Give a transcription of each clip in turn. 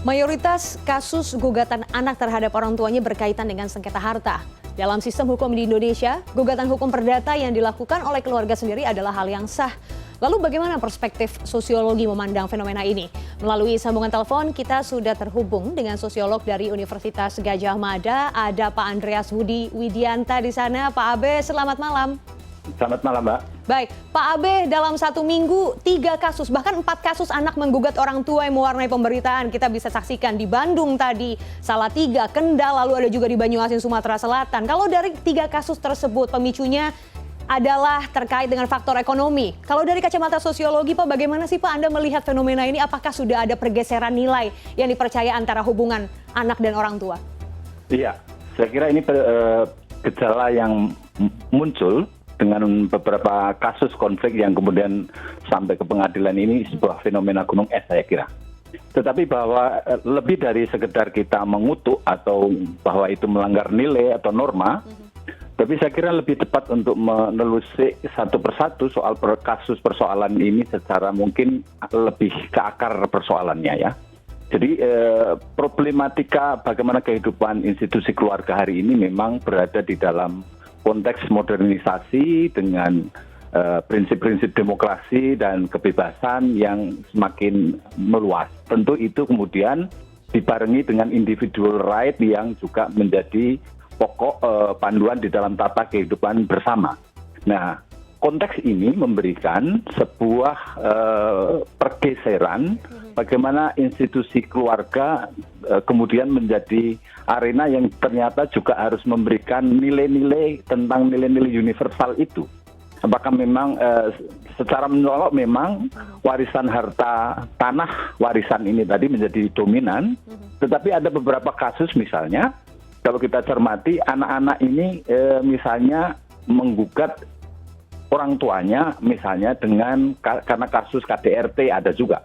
Mayoritas kasus gugatan anak terhadap orang tuanya berkaitan dengan sengketa harta. Dalam sistem hukum di Indonesia, gugatan hukum perdata yang dilakukan oleh keluarga sendiri adalah hal yang sah. Lalu bagaimana perspektif sosiologi memandang fenomena ini? Melalui sambungan telepon, kita sudah terhubung dengan sosiolog dari Universitas Gadjah Mada, ada Pak Andreas Budi Widianta di sana. Pak Abe, selamat malam. Selamat malam, Mbak. Baik, Pak Abe, dalam 1 minggu 3 kasus, bahkan 4 kasus anak menggugat orang tua yang mewarnai pemberitaan. Kita bisa saksikan di Bandung tadi, Salatiga, Kendal, lalu ada juga di Banyuasin, Sumatera Selatan. Kalau dari 3 kasus tersebut, pemicunya adalah terkait dengan faktor ekonomi. Kalau dari kacamata sosiologi, Pak, bagaimana sih Pak Anda melihat fenomena ini? Apakah sudah ada pergeseran nilai yang dipercaya antara hubungan anak dan orang tua? Iya, saya kira ini gejala yang muncul dengan beberapa kasus konflik yang kemudian sampai ke pengadilan. Ini sebuah fenomena gunung es, saya kira. Tetapi bahwa lebih dari sekedar kita mengutuk atau bahwa itu melanggar nilai atau norma, tapi saya kira lebih tepat untuk menelusik satu persatu soal kasus persoalan ini secara mungkin lebih ke akar persoalannya, ya. Jadi problematika bagaimana kehidupan institusi keluarga hari ini memang berada di dalam konteks modernisasi dengan prinsip-prinsip demokrasi dan kebebasan yang semakin meluas. Tentu itu kemudian dibarengi dengan individual right yang juga menjadi pokok panduan di dalam tata kehidupan bersama. Nah, konteks ini memberikan sebuah pergeseran bagaimana institusi keluarga kemudian menjadi arena yang ternyata juga harus memberikan nilai-nilai tentang nilai-nilai universal itu. Apakah memang secara mencolok memang warisan harta tanah warisan ini tadi menjadi dominan, tetapi ada beberapa kasus misalnya kalau kita cermati anak-anak ini misalnya menggugat orang tuanya misalnya dengan karena kasus KDRT ada juga.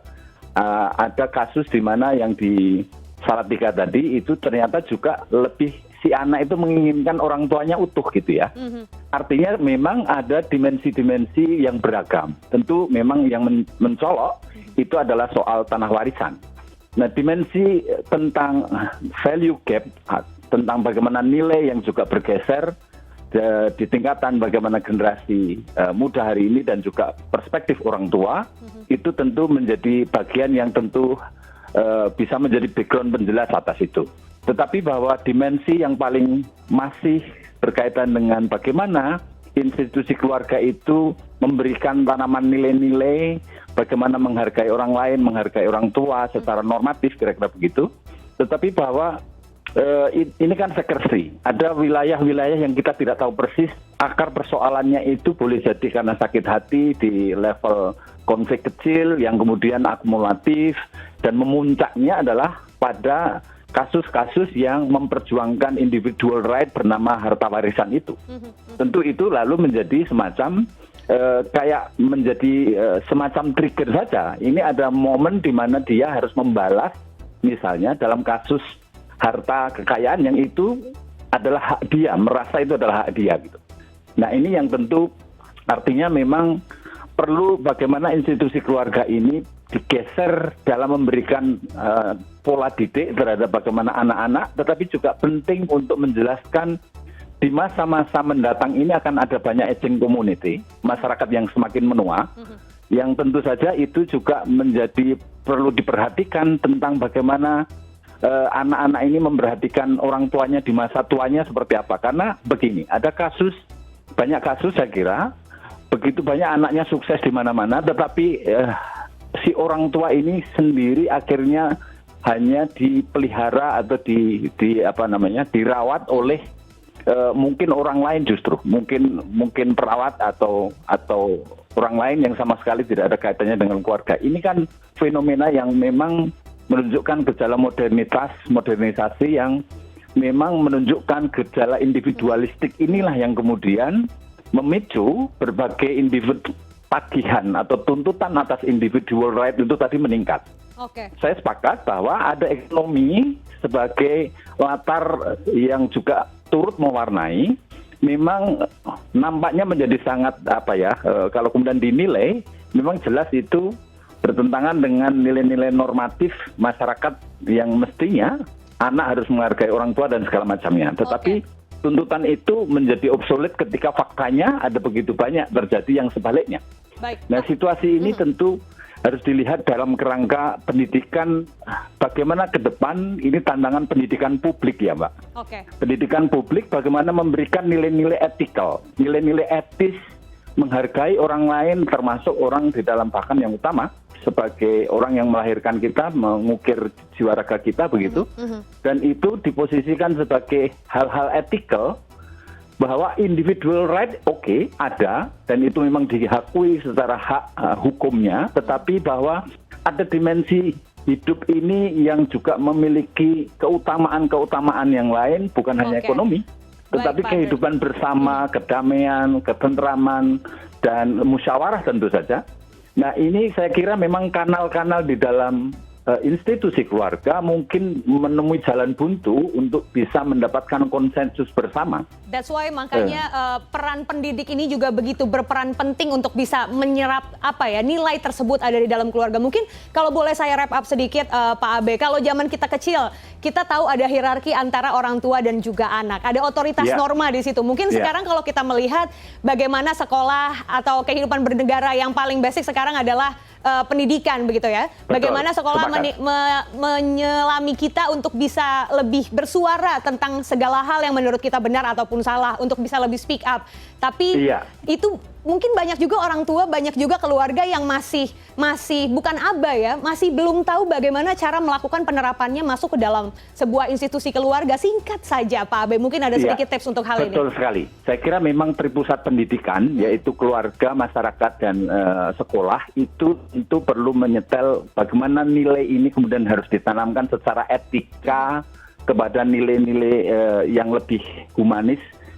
Ada kasus di mana yang di Salatiga tadi itu ternyata juga lebih si anak itu menginginkan orang tuanya utuh gitu ya. Artinya memang ada dimensi-dimensi yang beragam. Tentu memang yang mencolok itu adalah soal tanah warisan. Nah, dimensi tentang value gap, tentang bagaimana nilai yang juga bergeser di tingkatan bagaimana generasi muda hari ini dan juga perspektif orang tua, itu tentu menjadi bagian yang tentu bisa menjadi background penjelas atas itu. Tetapi bahwa dimensi yang paling masih berkaitan dengan bagaimana institusi keluarga itu memberikan tanaman nilai-nilai, bagaimana menghargai orang lain, menghargai orang tua secara normatif, kira-kira begitu. Tetapi bahwa ini kan sekresi. Ada wilayah-wilayah yang kita tidak tahu persis akar persoalannya itu boleh jadi karena sakit hati di level konflik kecil yang kemudian akumulatif dan memuncaknya adalah pada kasus-kasus yang memperjuangkan individual right bernama harta warisan itu. Tentu itu lalu menjadi semacam kayak menjadi semacam trigger saja. Ini ada momen di mana dia harus membalas misalnya dalam kasus harta kekayaan yang itu adalah hak dia, merasa itu adalah hak dia gitu. Nah, ini yang tentu artinya memang perlu bagaimana institusi keluarga ini digeser dalam memberikan pola didik terhadap bagaimana anak-anak, tetapi juga penting untuk menjelaskan di masa-masa mendatang ini akan ada banyak aging community, masyarakat yang semakin menua, yang tentu saja itu juga menjadi perlu diperhatikan tentang bagaimana anak-anak ini memperhatikan orang tuanya di masa tuanya seperti apa. Karena begini, ada banyak kasus saya kira, begitu banyak anaknya sukses di mana-mana, tetapi si orang tua ini sendiri akhirnya hanya dipelihara atau dirawat oleh mungkin orang lain justru, mungkin perawat atau orang lain yang sama sekali tidak ada kaitannya dengan keluarga. Ini kan fenomena yang memang menunjukkan gejala modernisasi yang memang menunjukkan gejala individualistik inilah yang kemudian memicu berbagai individu tagihan atau tuntutan atas individual right itu tadi meningkat. Saya sepakat bahwa ada ekonomi sebagai latar yang juga turut mewarnai, memang nampaknya menjadi sangat kalau kemudian dinilai memang jelas itu bertentangan dengan nilai-nilai normatif masyarakat yang mestinya anak harus menghargai orang tua dan segala macamnya. Tetapi tuntutan itu menjadi obsolet ketika faktanya ada begitu banyak terjadi yang sebaliknya. Baik. Nah, situasi ini tentu harus dilihat dalam kerangka pendidikan, bagaimana ke depan ini tantangan pendidikan publik ya, Mbak. Oke. Pendidikan publik bagaimana memberikan nilai-nilai etikal, nilai-nilai etis, menghargai orang lain termasuk orang di dalam bahkan yang utama sebagai orang yang melahirkan kita, mengukir jiwa raga kita begitu. Dan itu diposisikan sebagai hal-hal etikal bahwa individual right ada dan itu memang dihakui secara hak hukumnya, tetapi bahwa ada dimensi hidup ini yang juga memiliki keutamaan-keutamaan yang lain, bukan hanya ekonomi, tetapi kehidupan bersama, kedamaian, ketentraman, dan musyawarah tentu saja. Nah, ini saya kira memang kanal-kanal di dalam institusi keluarga mungkin menemui jalan buntu untuk bisa mendapatkan konsensus bersama. That's why makanya peran pendidik ini juga begitu berperan penting untuk bisa menyerap nilai tersebut ada di dalam keluarga. Mungkin kalau boleh saya wrap up sedikit Pak Abe, kalau zaman kita kecil kita tahu ada hierarki antara orang tua dan juga anak, ada otoritas norma di situ. Mungkin sekarang kalau kita melihat bagaimana sekolah atau kehidupan bernegara yang paling basic sekarang adalah pendidikan begitu ya. Bagaimana sekolah menyelami kita untuk bisa lebih bersuara tentang segala hal yang menurut kita benar ataupun salah, untuk bisa lebih speak up. Tapi itu mungkin banyak juga orang tua, banyak juga keluarga yang masih bukan aba ya, masih belum tahu bagaimana cara melakukan penerapannya masuk ke dalam sebuah institusi keluarga. Singkat saja Pak Abe, mungkin ada sedikit tips untuk hal ini. Betul sekali. Saya kira memang tripusat pendidikan, yaitu keluarga, masyarakat, dan sekolah, itu perlu menyetel bagaimana nilai ini kemudian harus ditanamkan secara etika kepada nilai-nilai yang lebih humanis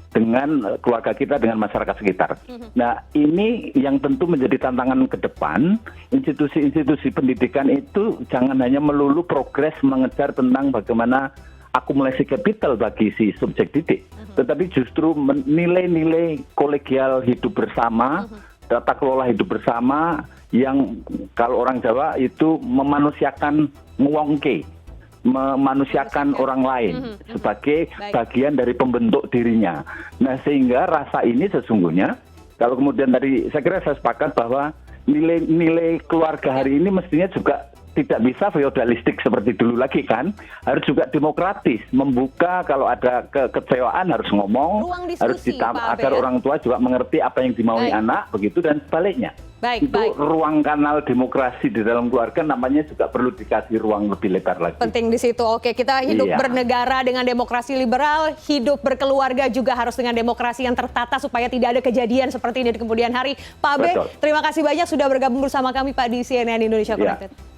dengan keluarga kita, dengan masyarakat sekitar. Nah, ini yang tentu menjadi tantangan ke depan. Institusi-institusi pendidikan itu jangan hanya melulu progres mengejar tentang bagaimana akumulasi kapital bagi si subjek didik, tetapi justru nilai-nilai kolegial hidup bersama, tata kelola hidup bersama, yang kalau orang Jawa itu memanusiakan ngwongke, memanusiakan orang lain sebagai bagian dari pembentuk dirinya. Nah, sehingga rasa ini sesungguhnya, kalau kemudian tadi saya kira saya sepakat bahwa nilai-nilai keluarga hari ini mestinya juga tidak bisa feodalistik seperti dulu lagi kan, harus juga demokratis, membuka kalau ada kekecewaan harus ngomong, harus agar orang tua juga mengerti apa yang dimaui anak, begitu dan sebaliknya. Ruang kanal demokrasi di dalam keluarga namanya juga perlu dikasih ruang lebih lebar lagi. Penting di situ. Oke, kita hidup bernegara dengan demokrasi liberal, hidup berkeluarga juga harus dengan demokrasi yang tertata supaya tidak ada kejadian seperti ini di kemudian hari. Pak Abe, terima kasih banyak sudah bergabung bersama kami Pak di CNN Indonesia Connected.